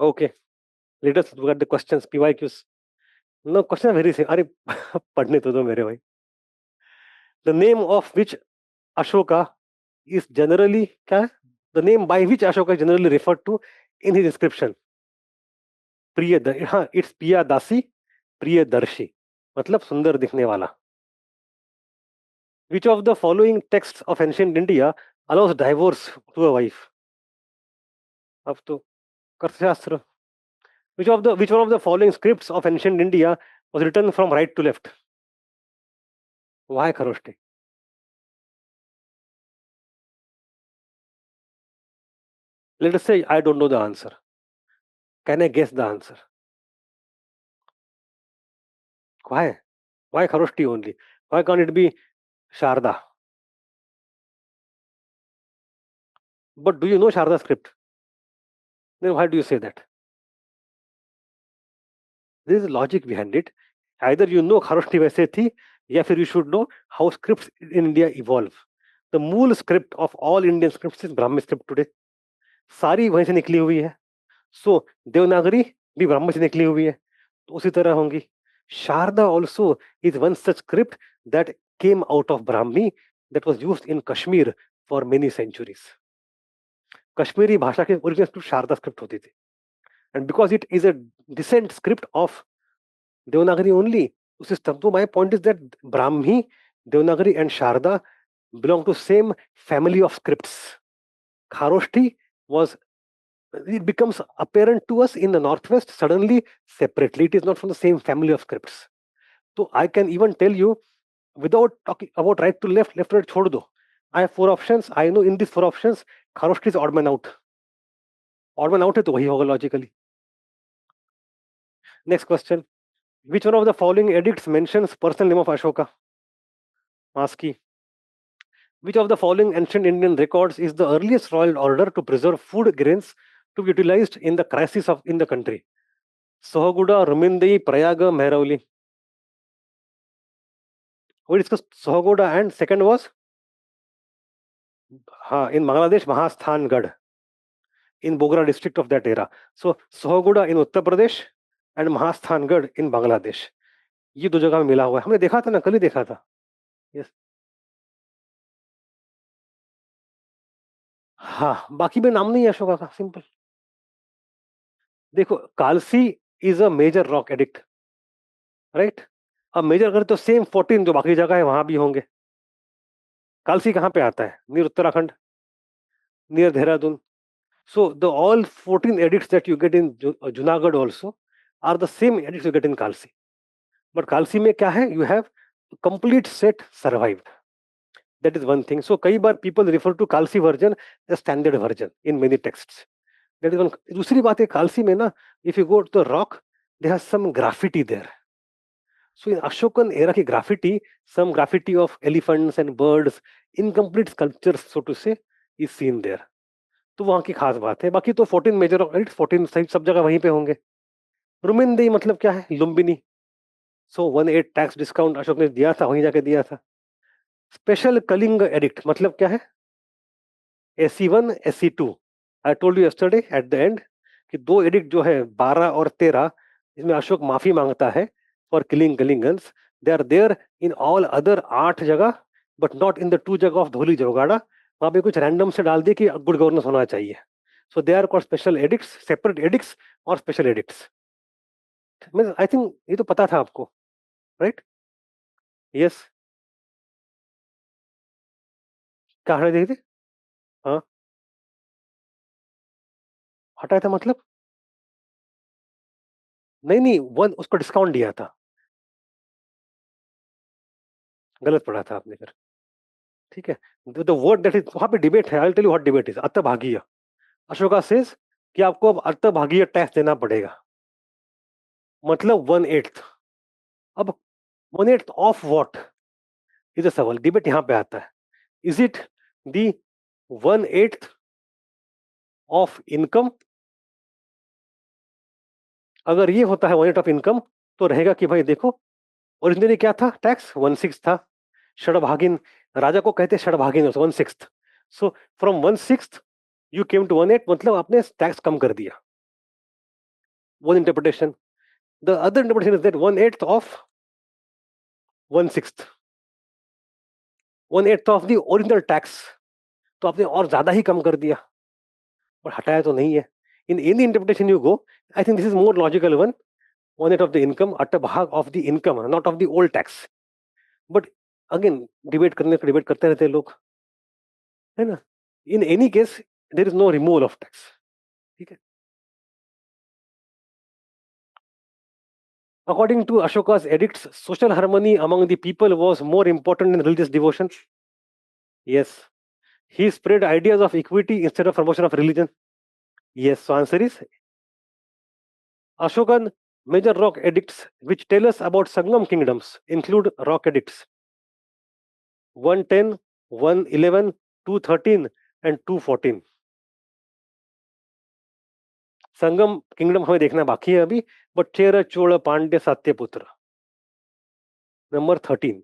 Okay, let us look at the questions, PYQs. No, question are very simple. अरे पढ़ने तो दो मेरे भाई. The name of which Ashoka is generally क्या है? The name by which Ashoka is generally referred to in his inscription. हाँ, it's Priyadasi, Priyadarshi, मतलब सुंदर दिखने वाला. Which of the following texts of ancient India allows divorce to a wife? अब तो अर्थशास्त्र. Which one of the following scripts of ancient India was written from right to left? Why खरोष्टे? Let us say I don't know the answer. Can I guess the answer? Why? Why Kharoshti only? Why can't it be Sharda? But do you know Sharda script? Then why do you say that? There is a logic behind it. Either you know Kharoshti वैसे थी, या फिर you should know how scripts in India evolve. The मूल script of all Indian scripts is Brahmi script today. सारी वहीं से निकली हुई है. So देवनागरी भी ब्राह्मी से निकली हुई है, तो उसी तरह होंगी. Sharda also is one such script that came out of Brahmi that was used in Kashmir for many centuries. Kashmiri भाषा की ओरिजिनल स्क्रिप्ट शारदा स्क्रिप्ट होती थी. And because it is a descent script of Devanagari only, system. So my point is that Brahmi, Devanagari, and Sharda belong to same family of scripts. Kharoshti was. It becomes apparent to us in the northwest suddenly separately. It is not from the same family of scripts. So I can even tell you without talking about right to left, left to right छोड़ दो. I have 4 options. I know in these 4 options, Kharoshti is odd man out. Odd man out है तो वही होगा logically. Next question. Which one of the following edicts mentions personal name of Ashoka? Maski. Which of the following ancient Indian records is the earliest royal order to preserve food grains to be utilized in the crisis in the country? Sohaguda, Rumindei, Prayaga, Mehrauli. We discussed Sohaguda, and second was in Bangladesh, Mahasthangarh, in Bogra district of that era. So Sohaguda in Uttar Pradesh and Mahasthangarh in Bangladesh. ये दो जगह में मिला हुआ है. हमने देखा था ना, कल ही देखा था. यस. हाँ, बाकी में नाम नहीं है अशोका का. सिंपल. देखो, Kalsi is a major rock edict, right. अब मेजर करें तो सेम 14 जो बाकी जगह है वहां भी होंगे. कालसी कहाँ पे आता है? Near Uttarakhand, near Dehradun. So the all 14 edicts that you get in Junagadh also are the same edicts you get in Kalsi. But Kalsi में क्या है? You have complete set survived. That is one thing. So कई बार people refer to Kalsi version as standard version in many texts. That is one. दूसरी बात है, Kalsi में ना, if you go to the rock, there has some graffiti there. So in Ashokan era की graffiti, some graffiti of elephants and birds, incomplete sculptures so to say, is seen there. तो वहां की खास बात है. बाकी तो 14 मेजर ऑफ 14 सही सब जगह वहीं पे होंगे. रुमिंदी मतलब क्या है? लुम्बिनी. सो 1/8 टैक्स डिस्काउंट अशोक ने दिया था, वहीं जाके दिया था. स्पेशल कलिंग एडिक्ट मतलब क्या है? SC1, SC2. I told you yesterday at the end कि दो एडिक्ट जो है 12 और 13, इसमें अशोक माफी मांगता है for killing Kalingans. They are there in all other 8 जगह, बट नॉट इन द 2 जगह ऑफ धोली जोगाड़ा. वहां पे कुछ रैंडम से डाल दिए कि गुड गवर्नेंस होना चाहिए. So they are called special edicts, separate edicts और स्पेशल एडिक्ट्स. आई थिंक ये तो पता था आपको, राइट? यस. क्या हटाए देखे थे? हाँ, हटाया था मतलब? नहीं नहीं, वन उसको डिस्काउंट दिया था. गलत पढ़ा था आपने फिर. ठीक है. द वर्ड दैट इज, वहां पे डिबेट है. I will tell you what debate is. अर्थभागीय. अशोका सेज कि आपको अब अर्थभागीय टैक्स देना पड़ेगा, मतलब 1/8. अब 1/8 ऑफ व्हाट इज अ सवाल. डिबेट यहां पे आता है. Is it the 1/8 of income? अगर ये होता है 1/8 ऑफ इनकम, तो रहेगा कि भाई देखो, ओरिजिनली क्या था? टैक्स 1/6 था. षडभागिन, राजा को कहते षडभागिन, 1/6. So from 1/6 you came to 1/8, मतलब आपने टैक्स कम कर दिया. one interpretation. The other interpretation is that 1/8 of 1/6, 1/8 of the original tax. तो आपने और ज्यादा ही कम कर दिया और हटाया तो नहीं है. In any interpretation you go, I think this is more logical one. 1/8 of the income, अट्ठाभाग of the income, not of the old tax. But again, debate करते रहते हैं लोग, है ना. In any case, there is no removal of tax. ठीक है. According to Ashoka's edicts, social harmony among the people was more important than religious devotion. Yes. He spread ideas of equity instead of promotion of religion. Yes. So answer is Ashokan major rock edicts which tell us about Sangam kingdoms include rock edicts 110, 111, 213 and 214. Sangam kingdom हमें देखना बाकी है अभी, but Chera Chola Pandya Satyaputra. Number 13.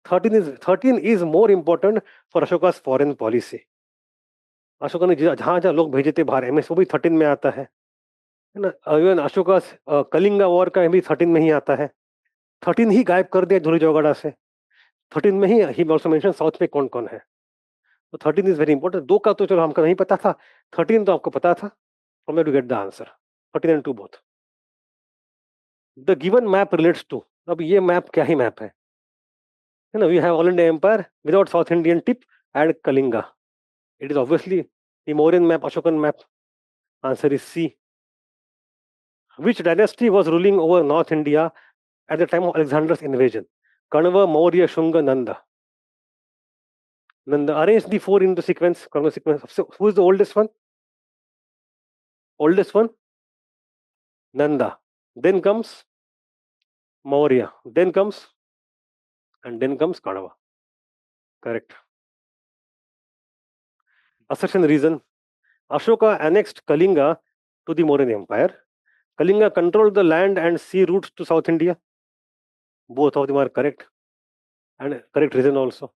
13 is more important for Ashoka's foreign policy. अशोका ने जहां जहां लोग भेजे थे बाहर, एमएस वो भी 13 में आता है ना. इवन अशोका कलिंगा वॉर का भी 13 में ही आता है. 13 ही गायब कर दिया धूरी जोगड़ा से. 13 में ही ऑल्सो मेंशन साउथ में कौन कौन है. तो 13 इज वेरी इंपॉर्टेंट. 2 का तो चलो हमको नहीं पता था, 13 तो आपको पता था. From where to get the answer. 13 and 2 both. The given map relates to. अब ये मैप क्या ही मैप है ना. We have all India empire without south Indian tip and Kalinga. It is obviously the Mauryan map, Ashokan map. Answer is C. Which dynasty was ruling over North India at the time of Alexander's invasion? Kanva, Maurya, Shunga, Nanda. Nanda. Arrange the 4 into sequence, chronological sequence. So, who is the oldest one? Oldest one? Nanda. Then comes Maurya. Then comes Kanva. Correct. Assertion reason. Ashoka annexed Kalinga to the Mauryan Empire. Kalinga controlled the land and sea routes to South India. Both of them are correct. And correct reason also.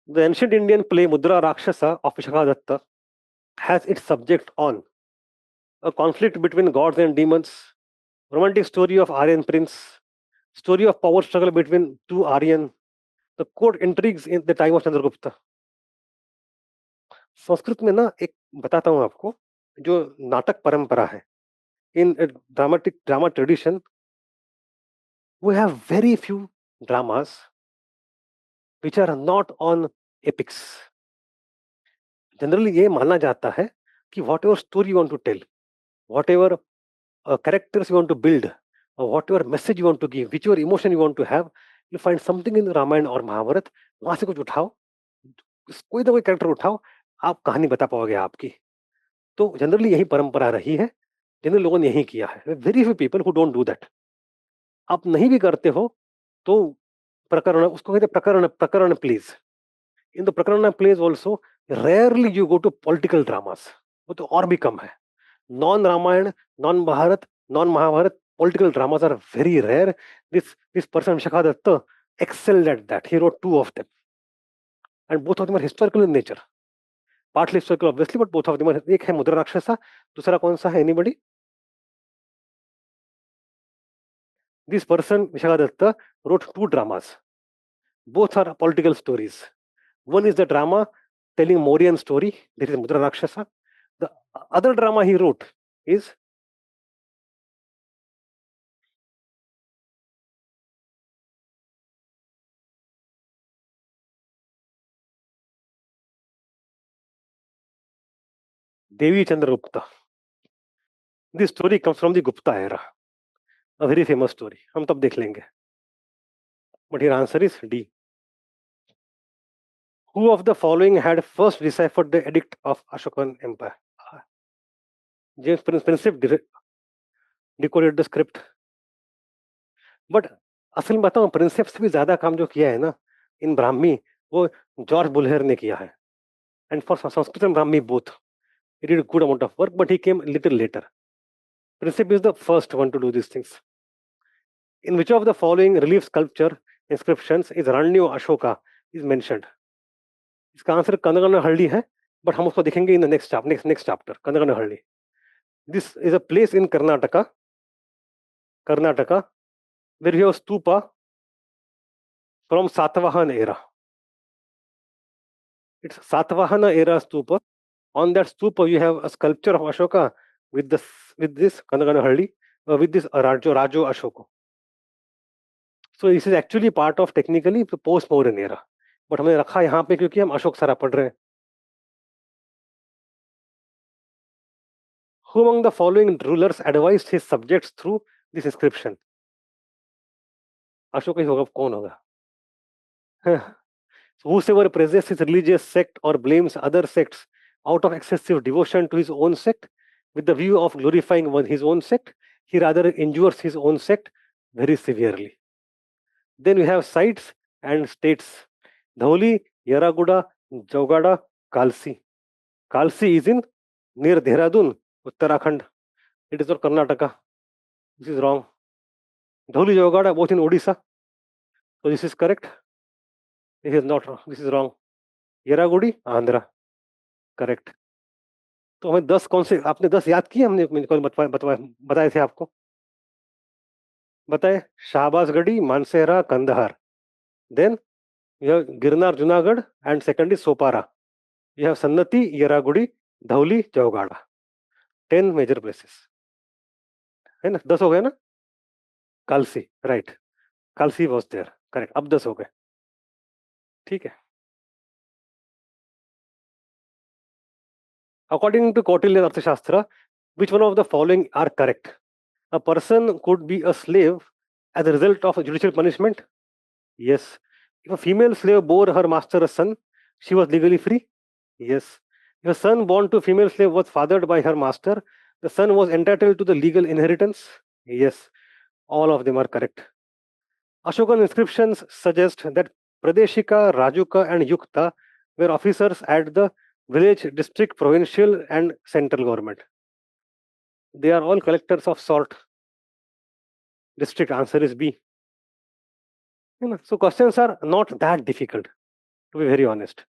The ancient Indian play Mudra Rakshasa of Vishakadatta has its subject on a conflict between gods and demons, romantic story of Aryan prince, story of power struggle between two Aryan, the court intrigues in the time of Chandragupta. Sanskrit में ना एक बताता हूँ आपको, जो नाटक परंपरा है, in drama tradition, we have very few dramas which are not on epics. Generally ये माना जाता है कि whatever story you want to tell, whatever characters you want to build, or whatever message you want to give, whichever emotion you want to have, you find something in Ramayan और महाभारत. वहां से कुछ उठाओ, कोई ना कोई कैरेक्टर उठाओ, आप कहानी बता पाओगे आपकी. तो जनरली यही परंपरा रही है, जिन लोगों ने यही किया है. Very few people who don't do that. आप नहीं भी करते हो तो प्रकरण, उसको कहते हैं प्रकरण प्लेज. इन द प्रकरण plays also rarely you go to political dramas. वो तो और भी कम है. Non Ramayan, non Bharat, non Mahabharat political dramas are very rare. This person Vishakha Datta excelled at that. He wrote 2 of them, and both of them are historical in nature. Partly historical obviously, but both of them are. एक है मुद्रा राक्षसा, दूसरा कौन सा है? Anybody? This person Vishakha Datta wrote 2 dramas. Both are political stories. One is the drama telling Mauryan story, that is Mudra Rakshasa. The other drama he wrote is Devi Chandragupta. This story comes from the Gupta era. A very famous story. हम तब देख लेंगे. But your answer is D. Who of the following had first deciphered the edict of Ashokan Empire? James Prinsip decoded the script. But असल में बताऊं, Prinsep से भी ज्यादा काम जो किया है ना इन ब्राह्मी, वो जॉर्ज बुलहेर ने किया है. And for Sanskrit and Brahmi both, he did a good amount of work, but he came a little later. Prinsip is the first one to do these things. In which of the following relief sculpture inscriptions is Ranyo Ashoka is mentioned? इसका answer कंदगन हल्दी है, but हम उसको देखेंगे in the next chapter. कंदगन हल्दी. This is a place in Karnataka, where you have stupa from Satavahan era. It's Satavahana era stupa. On that stupa, you have a sculpture of Ashoka with this Kanaganahalli, with this Rajo Ashoka. So this is actually part of technically the post Mauryan era. But हमने रखा यहाँ पे क्योंकि हम अशोक सरा पढ़ रहे हैं. Who among the following rulers advised his subjects through this inscription? Ashok ही होगा, कौन होगा? Whosoever praises his religious sect or blames other sects out of excessive devotion to his own sect with the view of glorifying his own sect, he rather injures his own sect very severely. Then we have sites and states. Dhauli, Yaraguda, Jaugada, Kalsi. Kalsi is in near Dehradun, Uttarakhand. It is not Karnataka. This is wrong. Dhauli, Jaugada, both in Odisha. So this is correct. This is not wrong. This is wrong. Yaragudi, Andhra. Correct. तो हमें 10 कौन से आपने 10 याद किए? हमने बताए थे आपको. बताए. Shahbazgarhi, Mansehra, Kandahar. Then you have Girnar, Junagadh, and second is Sopara. You have Sannati, Yaragudi, Dhauli, Jaugada. 10 major places. है ना? 10 हो गए ना? Kalsi, right. Kalsi was there. Correct. अब 10 हो गए. ठीक है. According to Kautilya Arthashastra, which one of the following are correct? A person could be a slave as a result of a judicial punishment. Yes. If a female slave bore her master a son, she was legally free. Yes. If a son born to a female slave was fathered by her master, the son was entitled to the legal inheritance. Yes. All of them are correct. Ashokan inscriptions suggest that Pradeshika, Rajuka, and Yukta were officers at the village, district, provincial, and central government. They are all collectors of salt. District answer is B. So questions are not that difficult, to be very honest.